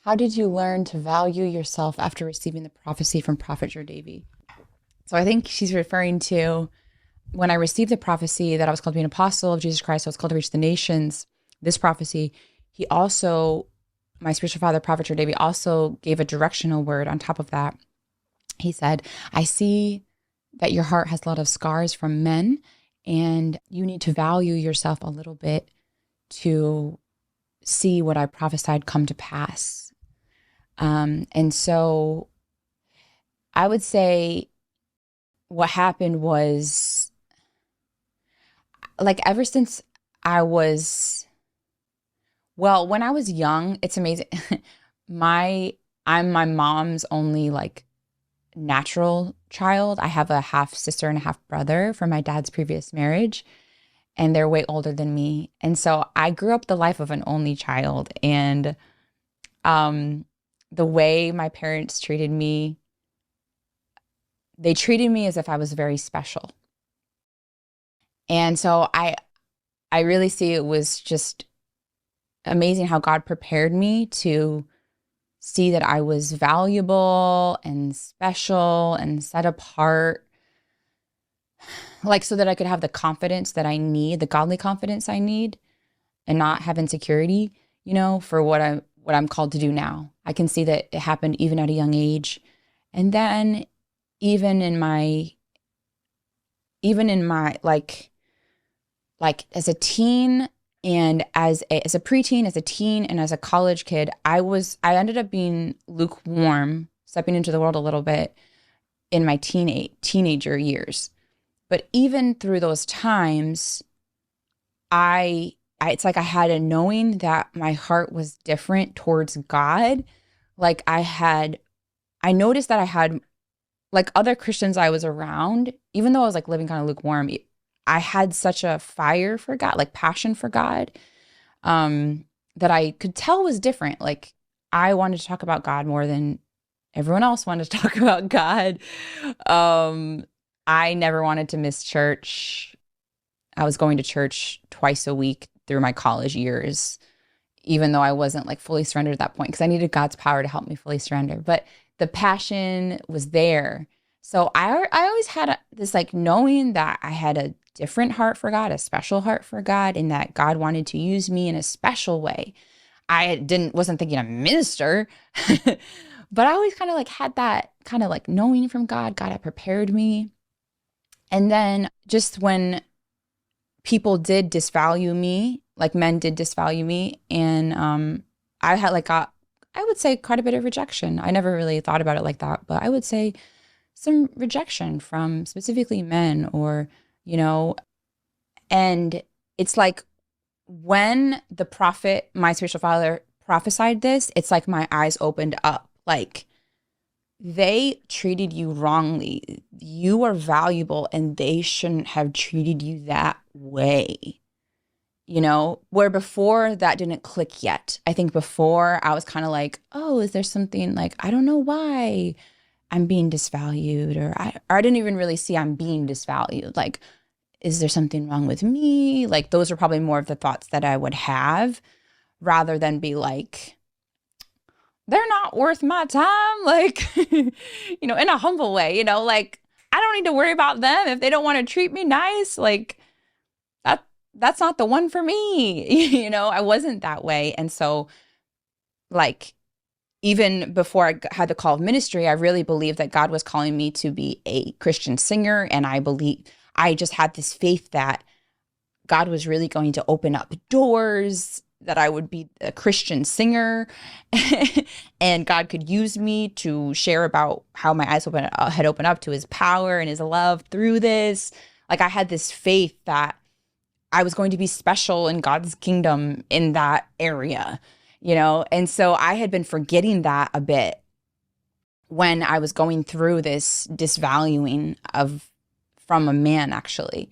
How did you learn to value yourself after receiving the prophecy from Prophet Davy? So I think she's referring to when I received the prophecy that I was called to be an apostle of Jesus Christ, I was called to reach the nations. This prophecy, he also, my spiritual father, Prophet Davy, also gave a directional word on top of that. He said, I see that your heart has a lot of scars from men, and you need to value yourself a little bit to see what I prophesied come to pass. And so I would say what happened was, like, ever since I was, well, when I was young, it's amazing. I'm my mom's only like natural child. I have a half sister and a half brother from my dad's previous marriage, and they're way older than me. And so I grew up the life of an only child, and the way my parents treated me, they treated me as if I was very special. And so I really see it was just amazing how God prepared me to see that I was valuable and special and set apart, like so that I could have the confidence that I need, the godly confidence I need, and not have insecurity, for what I'm called to do now. I can see that it happened even at a young age. And then even in my like as a teen and as a preteen, as a teen, and as a college kid, I ended up being lukewarm, stepping into the world a little bit in my teenager years. But even through those times, it's like I had a knowing that my heart was different towards God. Like I noticed that I had, like, other Christians I was around, even though I was like living kind of lukewarm, I had such a fire for God, like passion for God, that I could tell was different. Like, I wanted to talk about God more than everyone else wanted to talk about God. I never wanted to miss church. I was going to church twice a week through my college years, even though I wasn't like fully surrendered at that point, because I needed God's power to help me fully surrender. But the passion was there. So I always had this like knowing that I had a different heart for God, a special heart for God, and that God wanted to use me in a special way. Wasn't thinking a minister, but I always kind of like had that kind of like knowing from God. God had prepared me. And then just when people did disvalue me, like men did disvalue me, and I had I would say quite a bit of rejection. I never really thought about it like that, but I would say some rejection from specifically men, or, and it's like when the prophet, my spiritual father, prophesied this, it's like my eyes opened up. Like, they treated you wrongly. You are valuable, and they shouldn't have treated you that way. Where before that didn't click yet. I think before I was kind of like, oh, is there something, like, I don't know why I'm being disvalued, or I didn't even really see I'm being disvalued. Like, is there something wrong with me? Like, those are probably more of the thoughts that I would have, rather than be like, they're not worth my time. Like, in a humble way, like, I don't need to worry about them if they don't want to treat me nice. Like, that's not the one for me. I wasn't that way. And so, like, even before I had the call of ministry, I really believed that God was calling me to be a Christian singer. And I just had this faith that God was really going to open up doors, that I would be a Christian singer, and God could use me to share about how my eyes had opened up to his power and his love through this. Like, I had this faith that I was going to be special in God's kingdom in that area, And so I had been forgetting that a bit when I was going through this disvaluing from a man, actually.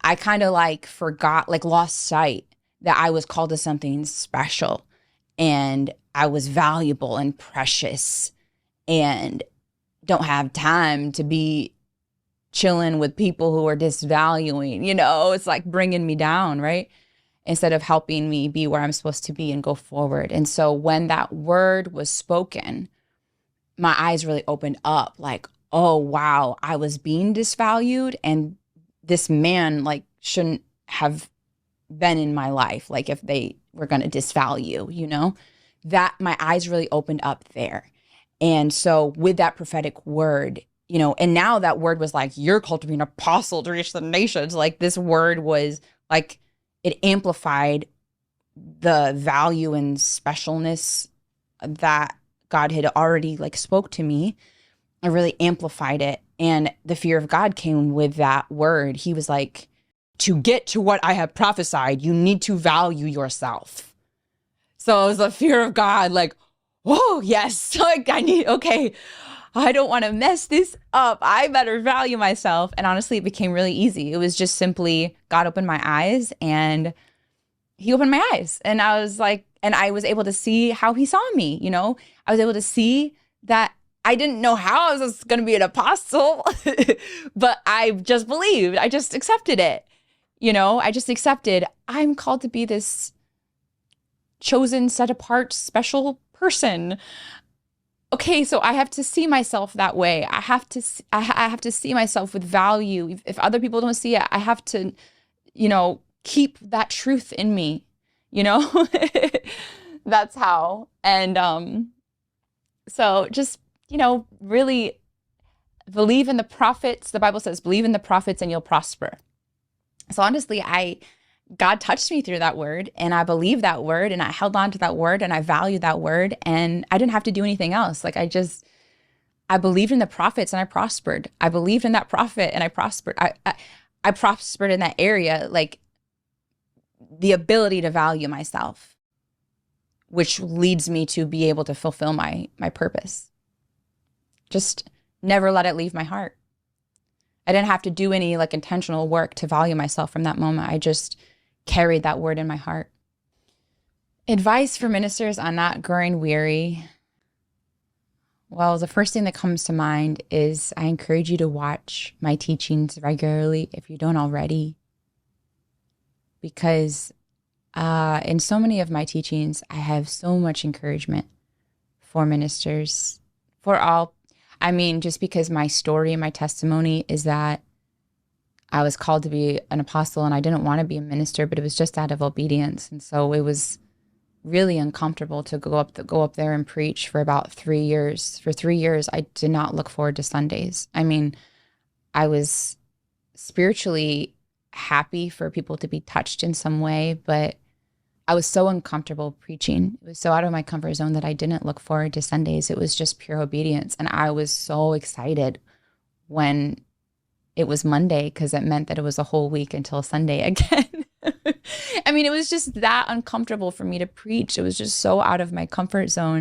I kind of like forgot, like lost sight that I was called to something special, and I was valuable and precious, and don't have time to be chilling with people who are disvaluing, it's like bringing me down, right? instead of helping me be where I'm supposed to be and go forward. And so when that word was spoken, my eyes really opened up like, oh, wow, I was being disvalued and this man like shouldn't have been in my life. Like if they were going to disvalue, that my eyes really opened up there. And so with that prophetic word, and now that word was like, you're called to be an apostle to reach the nations. Like this word was like, it amplified the value and specialness that God had already like spoke to me. I really amplified it. And the fear of God came with that word. He was like, to get to what I have prophesied, you need to value yourself. So it was the fear of God, like, whoa, yes, like okay, I don't want to mess this up. I better value myself. And honestly, it became really easy. It was just simply God opened my eyes and he opened my eyes. And I was like, and I was able to see how he saw me, I was able to see that I didn't know how I was going to be an apostle, but I just believed. I just accepted it. I just accepted I'm called to be this chosen, set apart, special person. Okay, so I have to see myself that way. I have to see myself with value. If other people don't see it, I have to, keep that truth in me. That's how. And so just, really believe in the prophets. The Bible says, believe in the prophets and you'll prosper. So honestly, God touched me through that word and I believed that word and I held on to that word and I valued that word and I didn't have to do anything else. Like I believed in the prophets and I prospered. I believed in that prophet and I prospered. I prospered in that area, like the ability to value myself, which leads me to be able to fulfill my purpose. Just never let it leave my heart. I didn't have to do any like intentional work to value myself from that moment. I just carried that word in my heart. Advice for ministers on not growing weary. Well, the first thing that comes to mind is I encourage you to watch my teachings regularly if you don't already. Because in so many of my teachings, I have so much encouragement for ministers, for all. I mean, just because my story and my testimony is that I was called to be an apostle and I didn't want to be a minister, but it was just out of obedience. And so it was really uncomfortable to go up there and preach for about 3 years. For 3 years, I did not look forward to Sundays. I mean, I was spiritually happy for people to be touched in some way, but I was so uncomfortable preaching. It was so out of my comfort zone that I didn't look forward to Sundays. It was just pure obedience. And I was so excited when it was Monday because it meant that it was a whole week until Sunday again. I mean, it was just that uncomfortable for me to preach. It was just so out of my comfort zone.